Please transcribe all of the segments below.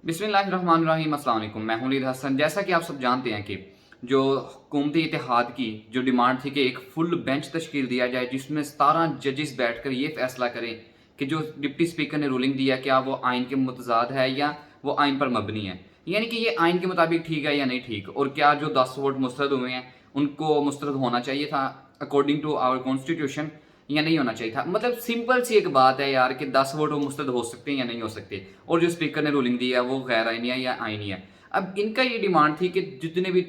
बिस्मिल्लाहिर्रहमानिर्रहीम, अस्सलाम वालेकुम। मैं हूं वलीद हसन। जैसा कि आप सब जानते हैं कि जो हुकूमती इत्तेहाद की जो डिमांड थी कि एक फुल बेंच तश्कील दिया जाए जिसमें 17 जजेस बैठकर ये फैसला करें कि जो डिप्टी स्पीकर ने रूलिंग दिया क्या वो आइन के मुतजाद है या वो आइन पर मबनी है, यानी कि ये आइन के मुताबिक ठीक है या नहीं ठीक, और क्या जो 10 वोट मुस्तरद हुए हैं उनको मुस्तरद होना चाहिए था अकॉर्डिंग टू आवर कॉन्स्टिट्यूशन या नहीं होना चाहिए था। मतलब सिंपल सी एक बात है यार कि 10 वोट वो मुस्तरद हो सकते हैं या नहीं हो सकते, और जो स्पीकर ने रूलिंग दी है वो गैर आइनी है या आइनी है। अब इनका ये डिमांड थी कि जितने भी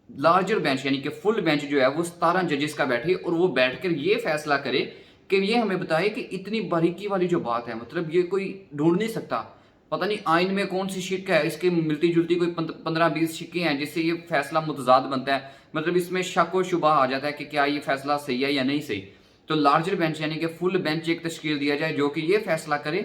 लार्जर बेंच यानी कि फुल बेंच जो है वो 17 जजेस का बैठे और वो बैठकर ये फैसला करे कि ये हमें बताए कि इतनी बारीकी वाली जो बात है, मतलब ये कोई ढूंढ नहीं सकता। पता नहीं आइन में कौन सी शिक है, इसके मिलती जुलती कोई 15-20 शिकें हैं जिससे ये फैसला मुतजाद बनता है। मतलब इसमें शक व शुबा आ जाता है कि क्या ये फैसला सही है या नहीं सही। तो लार्जर बेंच यानी कि फुल बेंच एक तश्कील दिया जाए जो कि ये फैसला करे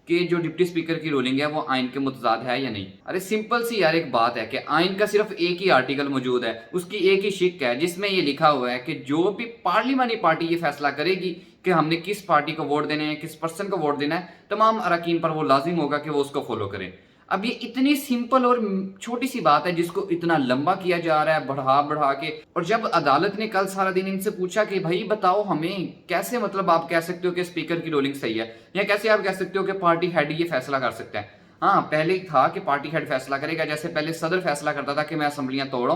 कि जो डिप्टी स्पीकर की रूलिंग है वो आइन के मुतजाद है या नहीं। अरे सिंपल सी यार एक बात है कि आइन का सिर्फ एक ही आर्टिकल मौजूद है, उसकी एक ही शिक है जिसमें ये लिखा हुआ है कि जो भी पार्लिमानी पार्टी ये फैसला करेगी कि हमने किस पार्टी को वोट देना है, किस पर्सन को वोट देना है, तमाम अरकान पर वो लाजिम होगा कि वो उसको फॉलो करें। अब ये इतनी सिंपल और छोटी सी बात है जिसको इतना लंबा किया जा रहा है बढ़ा बढ़ा के। और जब अदालत ने कल सारा दिन इनसे पूछा कि भाई बताओ हमें कैसे, मतलब आप कह सकते हो कि स्पीकर की रूलिंग सही है, या कैसे आप कह सकते हो कि पार्टी हेड ये फैसला कर सकता है। हाँ, पहले था कि पार्टी हेड फैसला करेगा, जैसे पहले सदर फैसला करता था कि मैं असम्बलियां तोड़ूं,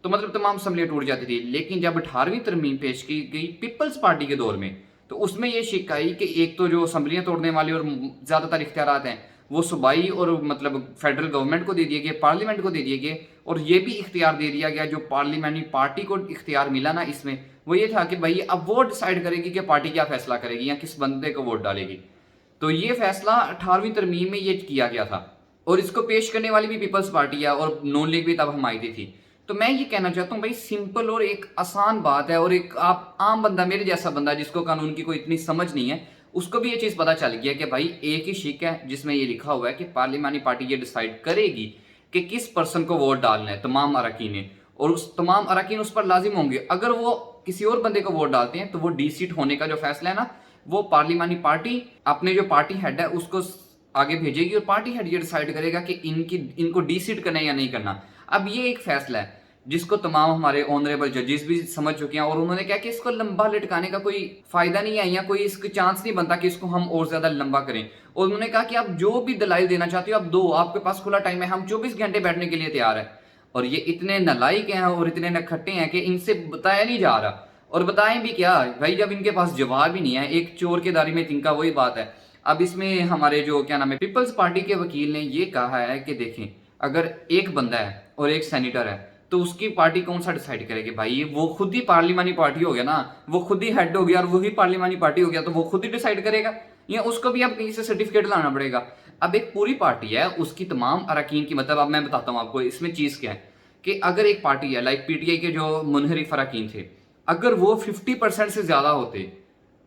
तो मतलब तमाम असम्बलियां टूट जाती थी। लेकिन जब 18वीं तरमीम पेश की गई पीपल्स पार्टी के दौर में, तो उसमें यह शिक आई कि एक तो जो असम्बलियां तोड़ने वाले और ज्यादातर इख्तियारात हैं वो सूबाई और मतलब फेडरल गवर्नमेंट को दे दिए गए, पार्लियामेंट को दे दिए गए। और ये भी इख्तियार दे दिया गया जो पार्लियामेंट्री पार्टी को इख्तियार मिला ना इसमें, वो ये था कि भाई अब वो डिसाइड करेगी कि पार्टी क्या फैसला करेगी या किस बंदे को वोट डालेगी। तो ये फैसला 18वीं तरमीम में ये किया गया था, और इसको पेश करने वाली भी पीपल्स पार्टी है और नून लीग भी तब हमायती थी। तो मैं ये कहना चाहता हूँ भाई सिंपल और एक आसान बात है, और एक आप आम बंदा मेरे जैसा बंदा जिसको कानून की कोई इतनी समझ नहीं है उसको भी ये चीज पता चल गया कि भाई एक ही शिक है जिसमें ये लिखा हुआ है कि पार्लिमानी पार्टी ये डिसाइड करेगी कि किस पर्सन को वोट डालना है, तमाम अरकान ने, और उस तमाम अरकान उस पर लाजिम होंगे। अगर वो किसी और बंदे को वोट डालते हैं तो वो डी सीट होने का जो फैसला है ना, वो पार्लिमानी पार्टी अपने जो पार्टी हेड है उसको आगे भेजेगी, और पार्टी हेड ये डिसाइड करेगा कि इनको डी सीट करना है या नहीं करना। अब ये एक फैसला है जिसको तमाम हमारे ऑनरेबल जजेस भी समझ चुके हैं, और उन्होंने क्या कि इसको लंबा लटकाने का कोई फायदा नहीं है या कोई इसका चांस नहीं बनता कि इसको हम और ज्यादा लंबा करें। और उन्होंने कहा कि आप जो भी दलाइल देना चाहते हो आप दो, आपके पास खुला टाइम है, हम 24 घंटे बैठने के लिए तैयार है। और ये इतने नालायक हैं और इतने नखट्टे हैं कि इनसे बताया नहीं जा रहा। और बताएं भी क्या भाई जब इनके पास जवाब ही नहीं है, एक चोर के दारी में तिनका, वही बात है। अब इसमें हमारे जो क्या नाम है पीपल्स पार्टी के वकील ने ये कहा है कि देखें, अगर एक बंदा है और एक सेनेटर है तो उसकी पार्टी कौन सा डिसाइड करेगी भाई, वो खुद ही पार्लिमानी पार्टी हो गया ना, वो खुद ही हेड हो गया और वही पार्लिमानी पार्टी हो गया, तो वो खुद ही डिसाइड करेगा या उसको भी अब कहीं से सर्टिफिकेट लाना पड़ेगा। अब एक पूरी पार्टी है उसकी तमाम अरकान की, मतलब अब मैं बताता हूँ आपको इसमें चीज क्या है कि अगर एक पार्टी है लाइक पीटीआई के जो मुनहरिफ अरकान थे, अगर वो 50% से ज्यादा होते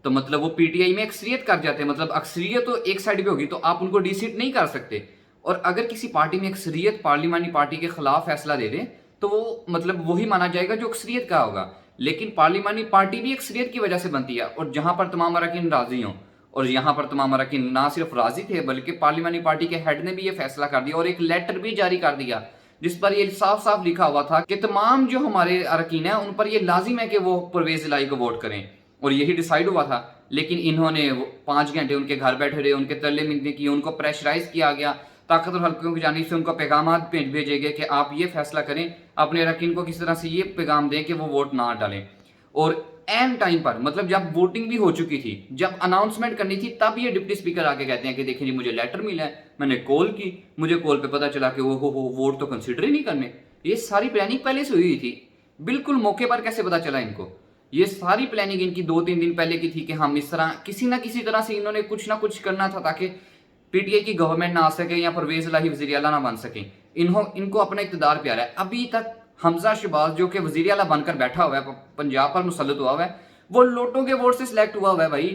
तो मतलब वो पीटीआई में अक्सरियत कर जाते, मतलब अक्सरियत तो एक साइड पे होगी तो आप उनको डीसीट नहीं कर सकते। और अगर किसी पार्टी में अक्सरियत पार्लिमानी पार्टी के खिलाफ फैसला दे दे तो वो मतलब वही माना जाएगा जो अक्सरियत का होगा। लेकिन पार्लिमानी पार्टी भी अक्सरियत की वजह से बनती है, और जहां पर तमाम अरकान राजी हों, और यहाँ पर तमाम अरकान ना सिर्फ राजी थे बल्कि पार्लिमानी पार्टी के हेड ने भी ये फैसला कर दिया और एक लेटर भी जारी कर दिया जिस पर ये साफ साफ लिखा हुआ था कि तमाम जो हमारे अरकान है उन पर ये लाजिम है कि वो परवेज इलाही को वोट करें, और यही डिसाइड हुआ था। लेकिन इन्होंने 5 घंटे उनके घर बैठे रहे, उनके तल्ले मिलने किए, उनको प्रेशराइज किया गया, ताकतवर हल्कों की जानिब से उनको पैगाम भेजे गए कि आप ये फैसला करें अपने अरकान को किस तरह से ये पैगाम दें कि वो वोट ना डालें। और एन टाइम पर, मतलब जब वोटिंग भी हो चुकी थी, जब अनाउंसमेंट करनी थी, तब ये डिप्टी स्पीकर आके कहते हैं कि देखिए जी मुझे लेटर मिला है, मैंने कॉल की, मुझे कॉल पे पता चला कि वो हो वोट तो कंसिडर ही नहीं करने। ये सारी प्लानिंग पहले से हुई थी, बिल्कुल मौके पर कैसे पता चला इनको। ये सारी प्लानिंग इनकी 2-3 दिन पहले की थी कि हम इस तरह किसी ना किसी तरह से इन्होंने कुछ ना कुछ करना था ताकि पीटीआई की गवर्नमेंट ना आ सके या परवेज इलाही वजीर आला ना बन सके। इनको अपना इक़्तिदार प्यारा है। अभी तक हमजा शहबाज जो कि वजीर आला बनकर बैठा हुआ है, पंजाब पर मुसल्लत हुआ हुआ है, वो लोटों के वोट से सिलेक्ट हुआ हुआ है भाई।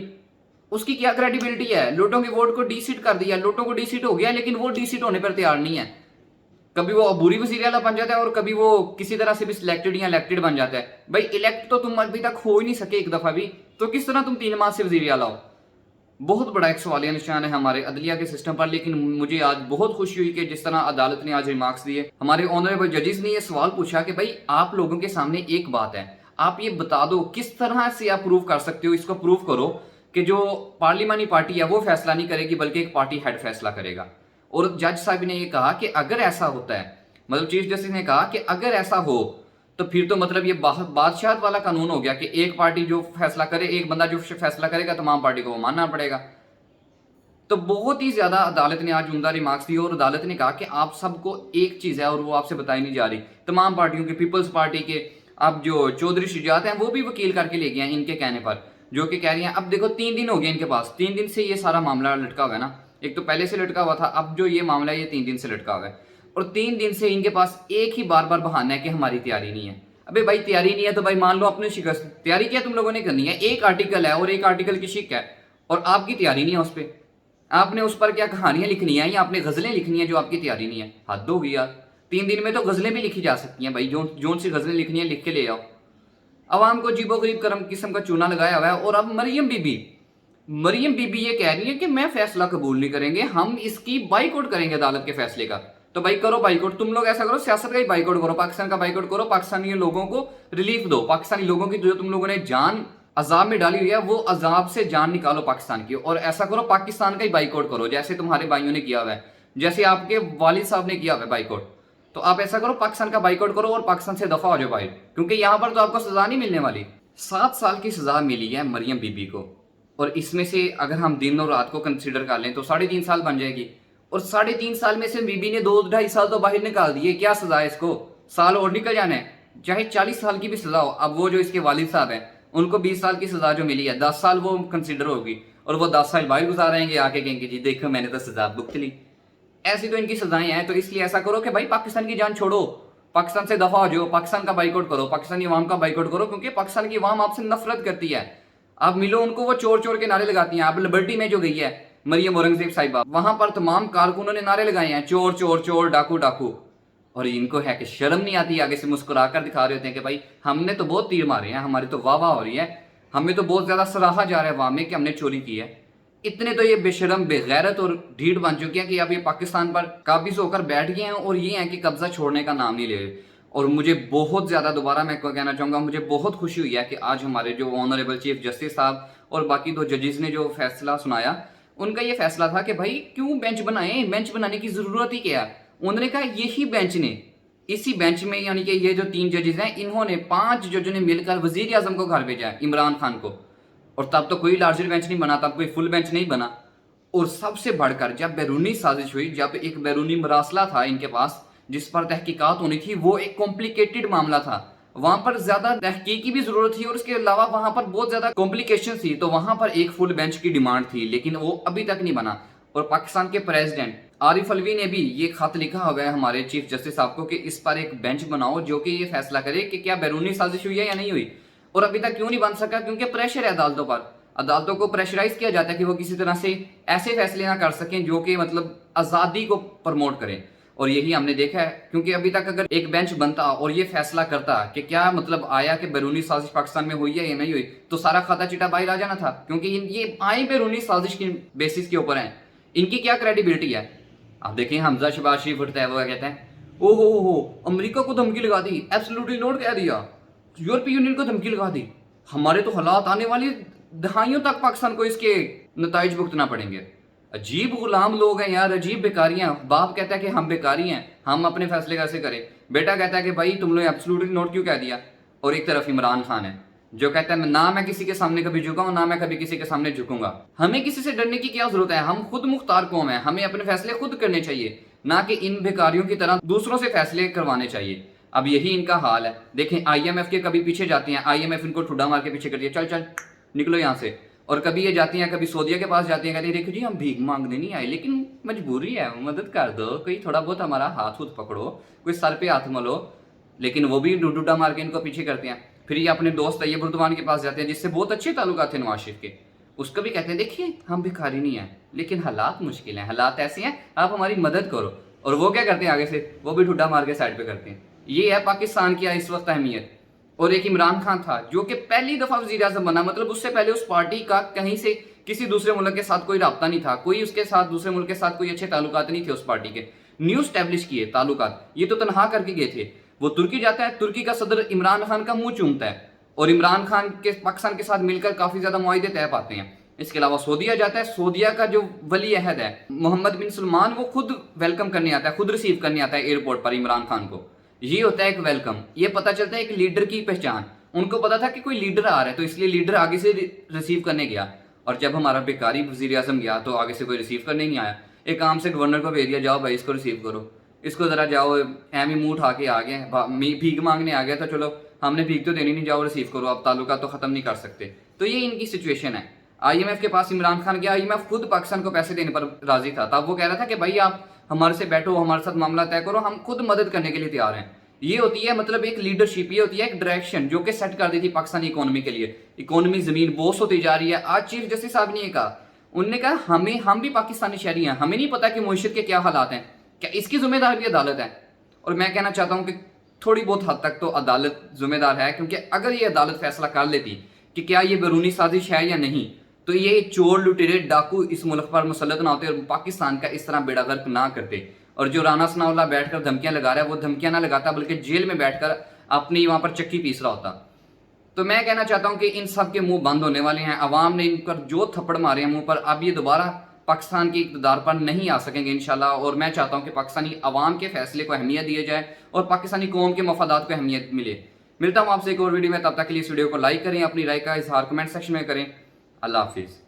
उसकी क्या क्रेडिबिलिटी है, लोटों के वोट को डीसीट कर दिया, लोटों को डीसीट हो गया, लेकिन वो डीसीट होने पर तैयार नहीं है। कभी वो अबूरी वजीर आला बन जाता है और कभी वो किसी तरह से भी सिलेक्टेड या इलेक्टेड बन जाता है। भाई इलेक्ट तो तुम अभी तक हो ही नहीं सके एक दफा भी, तो किस तरह तुम 3 माह से वजीर आला हो। बहुत बड़ा एक सवालिया निशान है हमारे अदलिया के सिस्टम पर। लेकिन मुझे आज बहुत खुशी हुई कि जिस तरह अदालत ने आज रिमार्क्स दिए, हमारे ऑनरेबल जजेस ने ये सवाल पूछा कि भाई आप लोगों के सामने एक बात है, आप ये बता दो किस तरह से आप प्रूव कर सकते हो, इसको प्रूव करो कि जो पार्लिमानी पार्टी है वो फैसला नहीं करेगी बल्कि एक पार्टी हेड फैसला करेगा। और जज साहब ने ये कहा कि अगर ऐसा होता है, मतलब चीफ जस्टिस ने कहा कि अगर ऐसा हो तो फिर तो मतलब ये बादशाह वाला कानून हो गया कि एक पार्टी जो फैसला करे, एक बंदा जो फैसला करेगा तमाम पार्टी को वो मानना पड़ेगा। तो बहुत ही ज्यादा अदालत ने आज उम्दा रिमार्क्स दिए और अदालत ने कहा कि आप सबको एक चीज है और वो आपसे बताई नहीं जा रही, तमाम पार्टियों के, पीपल्स पार्टी के, अब जो चौधरी शुजात हैं वो भी वकील करके ले गए हैं इनके कहने पर, जो कि कह रही हैं अब देखो 3 दिन हो गए इनके पास, 3 दिन से ये सारा मामला लटका हुआ है ना, एक तो पहले से लटका हुआ था, अब जो ये मामला है ये 3 दिन से लटका हुआ है और 3 दिन से इनके पास एक ही बार बार बहाना है कि हमारी तैयारी नहीं है। अबे भाई तैयारी नहीं है तो भाई मान लो अपनी शिकस्त, तैयारी क्या तुम लोगों ने करनी है, एक आर्टिकल है और एक आर्टिकल की शिक है और आपकी तैयारी नहीं है उस पर, आपने उस पर क्या कहानियां लिखनी है या आपने गजलें लिखनी है जो आपकी तैयारी नहीं है। हद होगी यार, 3 दिन में तो गजलें भी लिखी जा सकती हैं भाई, जोन सी गजलें लिखनी है लिख के ले आओ। अवाम को जीबो गरीब करम किस्म का चूना लगाया हुआ है। और अब मरियम बीबी ये कह रही है कि मैं फैसला कबूल नहीं करेंगे, हम इसकी बाइकआउट करेंगे अदालत के फैसले का। तो भाई करो बाइकआउट, तुम लोग ऐसा करो सियासत का ही बाइकआउट करो, पाकिस्तान का बाइकआउट करो, पाकिस्तानी लोगों को रिलीफ दो, पाकिस्तानी लोगों की जो तुम लोगों ने जान अजाब में डाली हुई है वो अजाब से जान निकालो पाकिस्तान की। और ऐसा करो पाकिस्तान का ही बाइकआउट करो जैसे तुम्हारे भाइयों ने किया हुआ है, जैसे आपके वालिद साहब ने किया हुआ है बाइकआउट। तो आप ऐसा करो पाकिस्तान का बाइकआउट करो और पाकिस्तान से दफा हो जाओ भाई, क्योंकि यहां पर तो आपको सजा नहीं मिलने वाली। 7 साल की सजा मिली है मरियम बीबी को और इसमें से अगर हम दिन और रात को कंसीडर कर लें तो 3.5 साल बन जाएगी। और 3.5 साल में से बीबी ने 2-2.5 साल तो बाहर निकाल दिए, क्या सजा है इसको, साल और निकल जाना है, चाहे 40 साल की भी सजा हो। अब वो जो इसके वालिद साहब हैं उनको 20 साल की सजा जो मिली है 10 साल वो कंसिडर होगी और वो 10 साल बाहर गुजारेंगे, आके कहेंगे जी देखो मैंने तो सजा भुगत ली। ऐसी तो इनकी सजाएं हैं। तो इसलिए ऐसा करो कि भाई पाकिस्तान की जान छोड़ो, पाकिस्तान से दफा हो जाओ, पाकिस्तान का बाइकआउट करो, पाकिस्तानी अवाम का बाइकआउट करो, क्योंकि पाकिस्तान की अवाम आपसे नफरत करती है। आप मिलो उनको, वो चोर चोर के नारे लगाती हैं। आप लिबर्टी में जो गई है मरियम औरंगजेब साहिबा, वहां पर तमाम कारकुनों ने नारे लगाए हैं चोर चोर चोर, डाकू डाकू, और इनको है कि शर्म नहीं आती, आगे से मुस्कुरा कर दिखा रहे होते हैं कि भाई हमने तो बहुत तीर मारे हैं, हमारी तो वाह वाह हो रही है, हमें तो बहुत ज्यादा सराहा जा रहा है अवाम में कि हमने चोरी की है। इतने तो ये बेशरम बेगैरत और ढीठ बन चुके हैं कि अब ये पाकिस्तान पर काबिज होकर बैठ गए हैं और ये है कि कब्जा छोड़ने का नाम नहीं ले रहे। और मुझे बहुत ज्यादा, दोबारा मैं कहना चाहूंगा, मुझे बहुत खुशी हुई है कि आज हमारे जो ऑनरेबल चीफ जस्टिस साहब और बाकी 2 जजेस ने जो फैसला सुनाया, उनका ये फैसला था कि भाई क्यों बेंच बनाए, बेंच बनाने की जरूरत ही क्या है। उन्होंने कहा यही बेंच ने, इसी बेंच में, यानी कि ये जो 3 जजेस हैं इन्होंने 5 जजों ने मिलकर वजीर आजम को घर भेजा है, इमरान खान को, और तब तो कोई लार्जर बेंच नहीं बना, तब कोई फुल बेंच नहीं बना। और सबसे बढ़कर जब बैरूनी साजिश हुई, जब एक बैरूनी मरासला था इनके पास जिस पर तहकीकात होनी थी, वो एक कॉम्प्लिकेटेड मामला था, वहां पर ज्यादा तहकीक की भी जरूरत थी और उसके अलावा वहां पर बहुत ज्यादा कॉम्प्लिकेशन थी, तो वहां पर एक फुल बेंच की डिमांड थी, लेकिन वो अभी तक नहीं बना। और पाकिस्तान के प्रेसिडेंट आरिफ अलवी ने भी ये खत लिखा हुआ है हमारे चीफ जस्टिस साहब को कि इस पर एक बेंच बनाओ जो कि ये फैसला करे कि क्या बैरूनी साजिश हुई है या नहीं हुई। और अभी तक क्यों नहीं बन सका, क्योंकि प्रेशर है अदालतों पर, अदालतों को प्रेशराइज किया जाता है कि वो किसी तरह से ऐसे फैसले ना कर सकें जो कि मतलब आज़ादी को प्रमोट करें। और यही हमने देखा है, क्योंकि अभी तक अगर एक बेंच बनता और ये फैसला करता कि क्या मतलब आया कि बैरूनी साजिश पाकिस्तान में हुई है या नहीं हुई, तो सारा खाता चिटा बाहर आ जाना था, क्योंकि ये आए बैरूनी साजिश की बेसिस के ऊपर हैं, इनकी क्या क्रेडिबिलिटी है। आप देखें हमजा शहबाज शरीफ उठता है, वो कहते हैं ओहो अमेरिका को धमकी लगा दी, एब्सोल्युटली नोट कह दिया, यूरोपीय यूनियन को धमकी लगा दी, हमारे तो हालात आने वाली दहाइयों तक पाकिस्तान को इसके नताइज भुगतना पड़ेंगे। अजीब गुलाम लोग हैं यार, अजीब बेकारियां। बाप कहता है कि हम बेकारी हैं, हम अपने फैसले कैसे करें, बेटा कहता है कि भाई तुम लोग एब्सोल्युटली नोट क्यों कह दिया। और एक तरफ इमरान खान है जो कहता है ना मैं किसी के सामने कभी झुका हूं, ना मैं कभी किसी के सामने झुकूंगा। हमें किसी से डरने की क्या जरूरत है, हम खुद मुख्तार कौम है, हमें अपने फैसले खुद करने चाहिए, ना कि इन बेकारियों की तरह दूसरों से फैसले करवाने चाहिए। अब यही इनका हाल है। देखें IMF के कभी पीछे जाते हैं, IMF इनको ठुड्डा मार के पीछे कर दिया, चल चल निकलो यहाँ से। और कभी ये जाती हैं, कभी सऊदीया के पास जाती हैं, कहती है देखो जी हम भीख मांगने नहीं आए, लेकिन मजबूरी है, मदद कर दो, कोई थोड़ा बहुत हमारा हाथ उथ पकड़ो, कोई सर पे हाथ मलो। लेकिन वो भी डुडा मार के इनको पीछे करते हैं। फिर ये अपने दोस्त तैयब उर्दवान के पास जाते हैं जिससे बहुत अच्छे ताल्लुकात थे नवाज शरीफ के, उसको भी कहते हैं देखिए हम भिखारी नहीं है, लेकिन हालात मुश्किल हैं, हालात ऐसे हैं, आप हमारी मदद करो। और वो क्या करते हैं आगे से, वो भी ठुड्डा मार के साइड पे करते हैं। ये है पाकिस्तान की इस वक्त अहमियत। और एक इमरान खान था जो कि पहली दफा वजीर आजम बना, मतलब उससे पहले उस पार्टी का कहीं से किसी दूसरे मुल्क के साथ कोई रब्ता नहीं था, कोई उसके साथ दूसरे मुल्क के साथ कोई अच्छे ताल्लुकात नहीं थे उस पार्टी के। न्यू स्टैब्लिश किए ताल्लुकात, ये तो तनहा करके गए थे। वो तुर्की जाता है, तुर्की का सदर इमरान खान का मुंह चूमता है और इमरान खान के पाकिस्तान के साथ मिलकर काफी ज्यादा मुआहदे तय पाते हैं। इसके अलावा सऊदीया जाता है, सऊदीया का जो वली अहद है मोहम्मद बिन सलमान, वो खुद वेलकम करने आता है, खुद रिसीव करने आता है एयरपोर्ट पर इमरान खान को। ये होता है एक वेलकम। ये पता चलता है एक लीडर की पहचान। उनको पता था कि कोई लीडर आ रहा है, तो इसलिए लीडर आगे से रिसीव करने गया। और जब हमारा बेकारी वजीर आजम गया तो आगे से कोई रिसीव करने नहीं आया। एक काम से गवर्नर को भेज दिया, जाओ भाई इसको रिसीव करो, इसको जरा जाओ, एम ही मुंह उठा के आ गए, भीख मांगने आ गया, तो चलो हमने भीख तो देनी नहीं, जाओ रिसीव करो, आप ताल्लुका तो खत्म नहीं कर सकते। तो ये इनकी सिचुएशन है। IMF के पास इमरान खान गया, IMF खुद पाकिस्तान को पैसे देने पर राजी था। तब वो कह रहा था कि भाई आप हमारे से बैठो, हमारे साथ मामला तय करो, हम खुद मदद करने के लिए तैयार हैं। ये होती है मतलब एक लीडरशिप, ये होती है एक डायरेक्शन जो कि सेट कर दी थी पाकिस्तानी इकोनॉमी के लिए। इकोनॉमी जमीन बोस होती जा रही है। आज चीफ जस्टिस साहब ने ये कहा, उन्होंने कहा हम भी पाकिस्तानी शहरी हैं, हमें नहीं पता कि मुआशरे के क्या हालात हैं, क्या इसकी जिम्मेदार भी अदालत है। और मैं कहना चाहता हूं कि थोड़ी बहुत हद तक तो अदालत जिम्मेदार है, क्योंकि अगर ये अदालत फैसला कर लेती कि क्या ये बैरूनी साजिश है या नहीं, तो ये चोर लुटेरे डाकू इस मुल्क पर मुसल्लत ना होते और पाकिस्तान का इस तरह बेड़ा गर्क ना करते। और जो राना सनाउल्लाह बैठकर धमकियां लगा रहा है, वो धमकियां ना लगाता बल्कि जेल में बैठकर अपनी वहां पर चक्की पीस रहा होता। तो मैं कहना चाहता हूं कि इन सब के मुंह बंद होने वाले हैं। अवाम ने इन पर जो थप्पड़ मारे हैं मुंह पर, अब ये दोबारा पाकिस्तान के इक़्तिदार पर नहीं आ सकेंगे इंशाल्लाह। और मैं चाहता हूं कि पाकिस्तानी अवाम के फैसले को अहमियत दिया जाए और पाकिस्तानी कौम के मफादात को अहमियत मिले। मिलता हूं आपसे एक और वीडियो में, तब तक के लिए इस वीडियो को लाइक करें, अपनी राय का इजहार कमेंट सेक्शन में करें। अल्लाह हाफिज़।